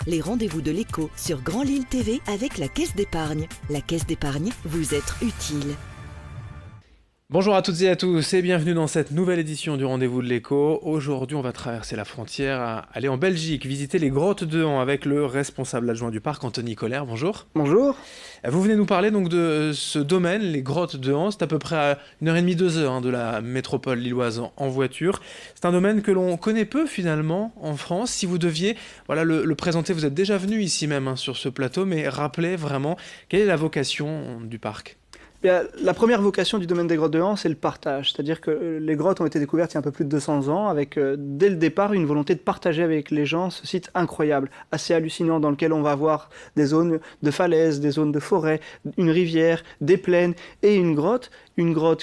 les rendez-vous de l'écho sur Grand Lille TV avec la Caisse d'épargne. La Caisse d'épargne, vous être utile. Bonjour à toutes et à tous et bienvenue dans cette nouvelle édition du Rendez-vous de l'Écho. Aujourd'hui, on va traverser la frontière, aller en Belgique, visiter les grottes de Han avec le responsable adjoint du parc, Anthony Colère. Bonjour. Bonjour. Vous venez nous parler donc de ce domaine, les grottes de Han. C'est à peu près à 1h30, 2h de la métropole lilloise en voiture. C'est un domaine que l'on connaît peu finalement en France. Si vous deviez le présenter, vous êtes déjà venu ici même sur ce plateau, mais rappelez vraiment quelle est la vocation du parc. Bien, la première vocation du domaine des grottes de Han, c'est le partage. C'est-à-dire que les grottes ont été découvertes il y a un peu plus de 200 ans avec, dès le départ, une volonté de partager avec les gens ce site incroyable, assez hallucinant, dans lequel on va voir des zones de falaises, des zones de forêt, une rivière, des plaines et une grotte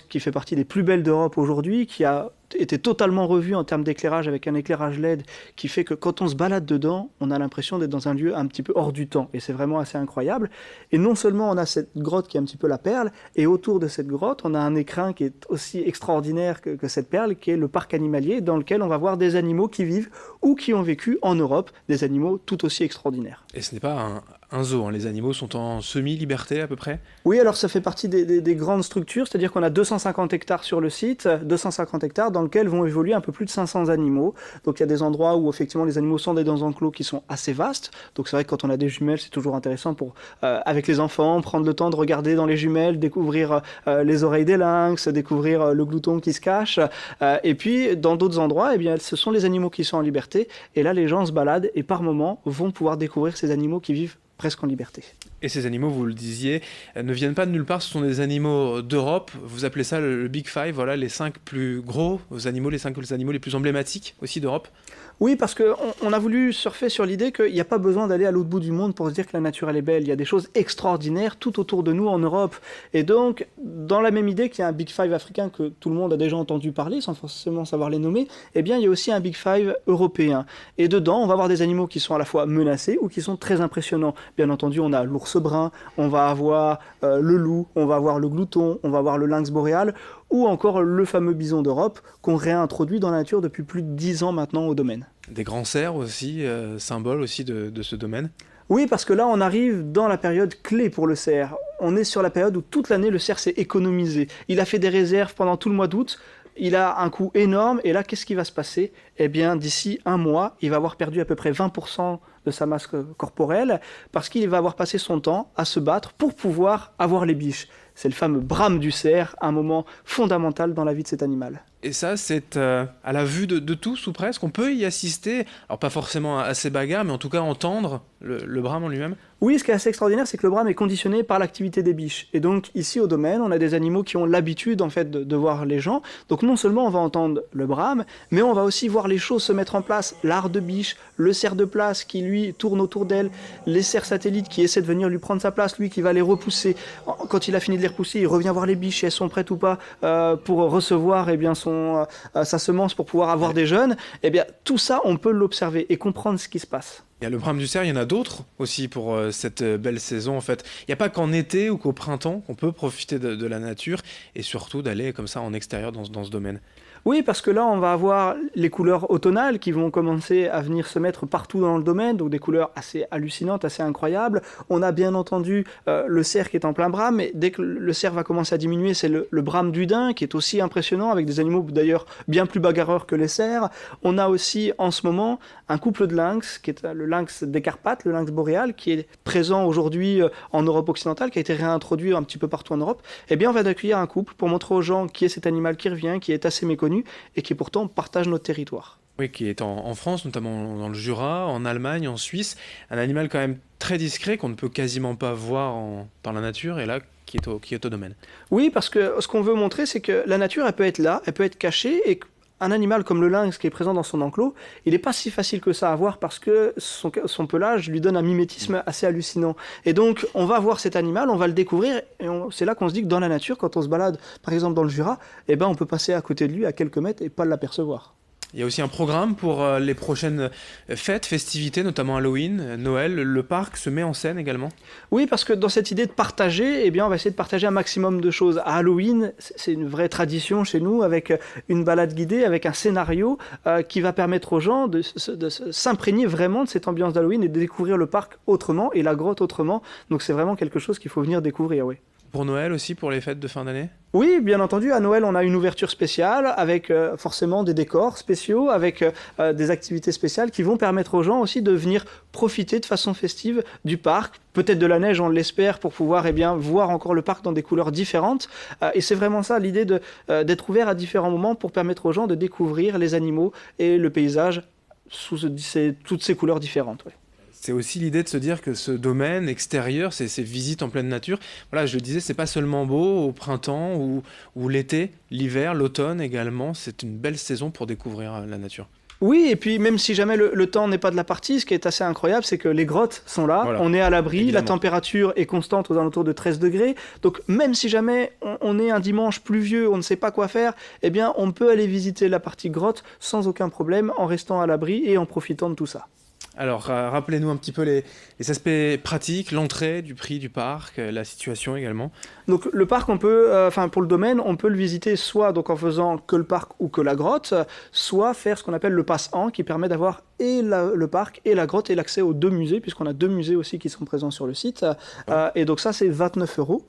qui fait partie des plus belles d'Europe aujourd'hui, qui a été totalement revue en termes d'éclairage avec un éclairage LED qui fait que quand on se balade dedans, on a l'impression d'être dans un lieu un petit peu hors du temps et c'est vraiment assez incroyable. Et non seulement on a cette grotte qui est un petit peu la perle, et autour de cette grotte, on a un écrin qui est aussi extraordinaire que cette perle, qui est le parc animalier dans lequel on va voir des animaux qui vivent ou qui ont vécu en Europe, des animaux tout aussi extraordinaires. Et ce n'est pas un zoo, les animaux sont en semi-liberté à peu près ? Oui, alors ça fait partie des grandes structures, c'est-à-dire qu'on a 250 hectares sur le site, 250 hectares dans lesquels vont évoluer un peu plus de 500 animaux. Donc il y a des endroits où effectivement les animaux sont dans enclos qui sont assez vastes. Donc c'est vrai que quand on a des jumelles, c'est toujours intéressant pour, avec les enfants, prendre le temps de regarder dans les jumelles, découvrir les oreilles des lynx, découvrir le glouton qui se cache. Et puis dans d'autres endroits, eh bien, ce sont les animaux qui sont en liberté. Et là, les gens se baladent et par moments vont pouvoir découvrir ces animaux qui vivent presque en liberté. Et ces animaux, vous le disiez, ne viennent pas de nulle part, ce sont des animaux d'Europe. Vous appelez ça le Big Five, les 5 plus gros animaux, les 5 animaux les plus emblématiques aussi d'Europe. Oui, parce qu'on a voulu surfer sur l'idée qu'il n'y a pas besoin d'aller à l'autre bout du monde pour se dire que la nature elle est belle. Il y a des choses extraordinaires tout autour de nous en Europe. Et donc, dans la même idée qu'il y a un Big Five africain que tout le monde a déjà entendu parler, sans forcément savoir les nommer, eh bien, il y a aussi un Big Five européen. Et dedans, on va avoir des animaux qui sont à la fois menacés ou qui sont très impressionnants. Bien entendu, on a l'ours brun, on va avoir le loup, on va avoir le glouton, on va avoir le lynx boréal, ou encore le fameux bison d'Europe qu'on réintroduit dans la nature depuis plus de 10 ans maintenant au domaine. Des grands cerfs aussi, symbole aussi de ce domaine. Oui, parce que là, on arrive dans la période clé pour le cerf. On est sur la période où toute l'année, le cerf s'est économisé. Il a fait des réserves pendant tout le mois d'août. Il a un coût énorme. Et là, qu'est-ce qui va se passer ? Eh bien, d'ici un mois, il va avoir perdu à peu près 20% de sa masse corporelle parce qu'il va avoir passé son temps à se battre pour pouvoir avoir les biches. C'est le fameux brame du cerf, un moment fondamental dans la vie de cet animal. Et ça, c'est à la vue de tous ou presque. On peut y assister, alors pas forcément à ces bagarres, mais en tout cas entendre le brame en lui-même. Oui, ce qui est assez extraordinaire, c'est que le brame est conditionné par l'activité des biches. Et donc ici au domaine, on a des animaux qui ont l'habitude en fait de voir les gens. Donc non seulement on va entendre le brame, mais on va aussi voir les choses se mettre en place. L'art de biche, le cerf de place qui lui tourne autour d'elle, les cerfs satellites qui essaient de venir lui prendre sa place, lui qui va les repousser. Quand il a fini de les repousser, il revient voir les biches si elles sont prêtes ou pas pour recevoir sa semence pour pouvoir avoir des jeunes. Eh bien tout ça, on peut l'observer et comprendre ce qui se passe. Il y a le brame du cerf, il y en a d'autres aussi pour cette belle saison en fait. Il n'y a pas qu'en été ou qu'au printemps qu'on peut profiter de la nature et surtout d'aller comme ça en extérieur dans ce domaine. Oui, parce que là, on va avoir les couleurs automnales qui vont commencer à venir se mettre partout dans le domaine, donc des couleurs assez hallucinantes, assez incroyables. On a bien entendu le cerf qui est en plein brame, mais dès que le cerf va commencer à diminuer, c'est le brame du daim qui est aussi impressionnant, avec des animaux d'ailleurs bien plus bagarreurs que les cerfs. On a aussi en ce moment un couple de lynx, qui est le lynx des Carpates, le lynx boréal, qui est présent aujourd'hui en Europe occidentale, qui a été réintroduit un petit peu partout en Europe. Eh bien, on va accueillir un couple pour montrer aux gens qui est cet animal qui revient, qui est assez méconnu, et qui pourtant partage notre territoire. Oui, qui est en France, notamment dans le Jura, en Allemagne, en Suisse. Un animal quand même très discret qu'on ne peut quasiment pas voir dans la nature et là qui est au domaine. Oui, parce que ce qu'on veut montrer, c'est que la nature, elle peut être là, elle peut être cachée et un animal comme le lynx qui est présent dans son enclos, il n'est pas si facile que ça à voir parce que son pelage lui donne un mimétisme assez hallucinant. Et donc, on va voir cet animal, on va le découvrir, et c'est là qu'on se dit que dans la nature, quand on se balade, par exemple dans le Jura, eh ben, on peut passer à côté de lui à quelques mètres et pas l'apercevoir. Il y a aussi un programme pour les prochaines fêtes, festivités, notamment Halloween, Noël. Le parc se met en scène également. Oui, parce que dans cette idée de partager, eh bien, on va essayer de partager un maximum de choses. À Halloween, c'est une vraie tradition chez nous, avec une balade guidée, avec un scénario qui va permettre aux gens de s'imprégner vraiment de cette ambiance d'Halloween et de découvrir le parc autrement et la grotte autrement. Donc c'est vraiment quelque chose qu'il faut venir découvrir, oui. Pour Noël aussi, pour les fêtes de fin d'année? Oui, bien entendu, à Noël, on a une ouverture spéciale avec forcément des décors spéciaux, avec des activités spéciales qui vont permettre aux gens aussi de venir profiter de façon festive du parc, peut-être de la neige, on l'espère, pour pouvoir voir encore le parc dans des couleurs différentes. Et c'est vraiment ça, l'idée d'être ouvert à différents moments pour permettre aux gens de découvrir les animaux et le paysage sous toutes ces couleurs différentes. Ouais. C'est aussi l'idée de se dire que ce domaine extérieur, ces visites en pleine nature, voilà, je le disais, c'est pas seulement beau au printemps ou l'été, l'hiver, l'automne également, c'est une belle saison pour découvrir la nature. Oui, et puis même si jamais le temps n'est pas de la partie, ce qui est assez incroyable, c'est que les grottes sont là, voilà. On est à l'abri, évidemment. La température est constante aux alentours de 13 degrés, donc même si jamais on est un dimanche pluvieux, on ne sait pas quoi faire, eh bien on peut aller visiter la partie grotte sans aucun problème, en restant à l'abri et en profitant de tout ça. Alors, rappelez-nous un petit peu les aspects pratiques, l'entrée, du prix du parc, la situation également. Donc le parc, on peut, pour le domaine, on peut le visiter soit donc en faisant que le parc ou que la grotte, soit faire ce qu'on appelle le pass-an, qui permet d'avoir et le parc et la grotte et l'accès aux 2 musées, puisqu'on a 2 musées aussi qui sont présents sur le site. Et donc ça, c'est 29 €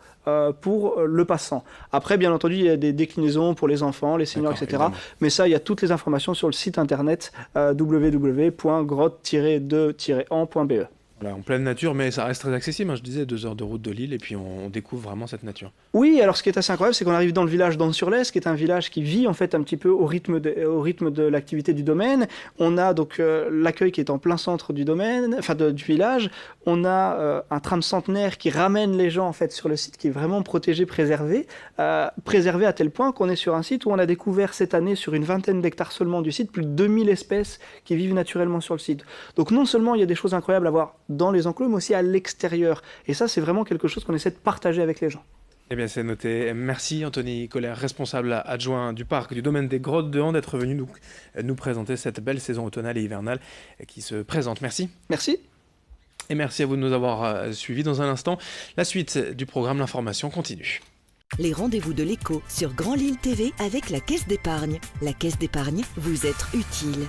pour le passant. Après, bien entendu, il y a des déclinaisons pour les enfants, les seniors, etc. Évidemment. Mais ça, il y a toutes les informations sur le site internet www.grotte-2-an.be. Voilà, en pleine nature, mais ça reste très accessible. Je disais 2 heures de route de Lille et puis on découvre vraiment cette nature. Oui, alors ce qui est assez incroyable, c'est qu'on arrive dans le village d'Ans-sur-Lez, qui est un village qui vit en fait un petit peu au rythme de l'activité du domaine. On a donc l'accueil qui est en plein centre du domaine, du village. On a un tram centenaire qui ramène les gens en fait sur le site, qui est vraiment protégé, préservé à tel point qu'on est sur un site où on a découvert cette année sur une vingtaine d'hectares seulement du site plus de 2000 espèces qui vivent naturellement sur le site. Donc non seulement il y a des choses incroyables à voir dans les enclos, mais aussi à l'extérieur. Et ça, c'est vraiment quelque chose qu'on essaie de partager avec les gens. Eh bien, c'est noté. Merci Anthony Colère, responsable adjoint du parc du domaine des Grottes de Han, d'être venu nous présenter cette belle saison automnale et hivernale qui se présente. Merci. Merci. Et merci à vous de nous avoir suivis. Dans un instant, la suite du programme, l'information continue. Les rendez-vous de l'écho sur Grand Lille TV avec la Caisse d'épargne. La Caisse d'épargne, vous être utile.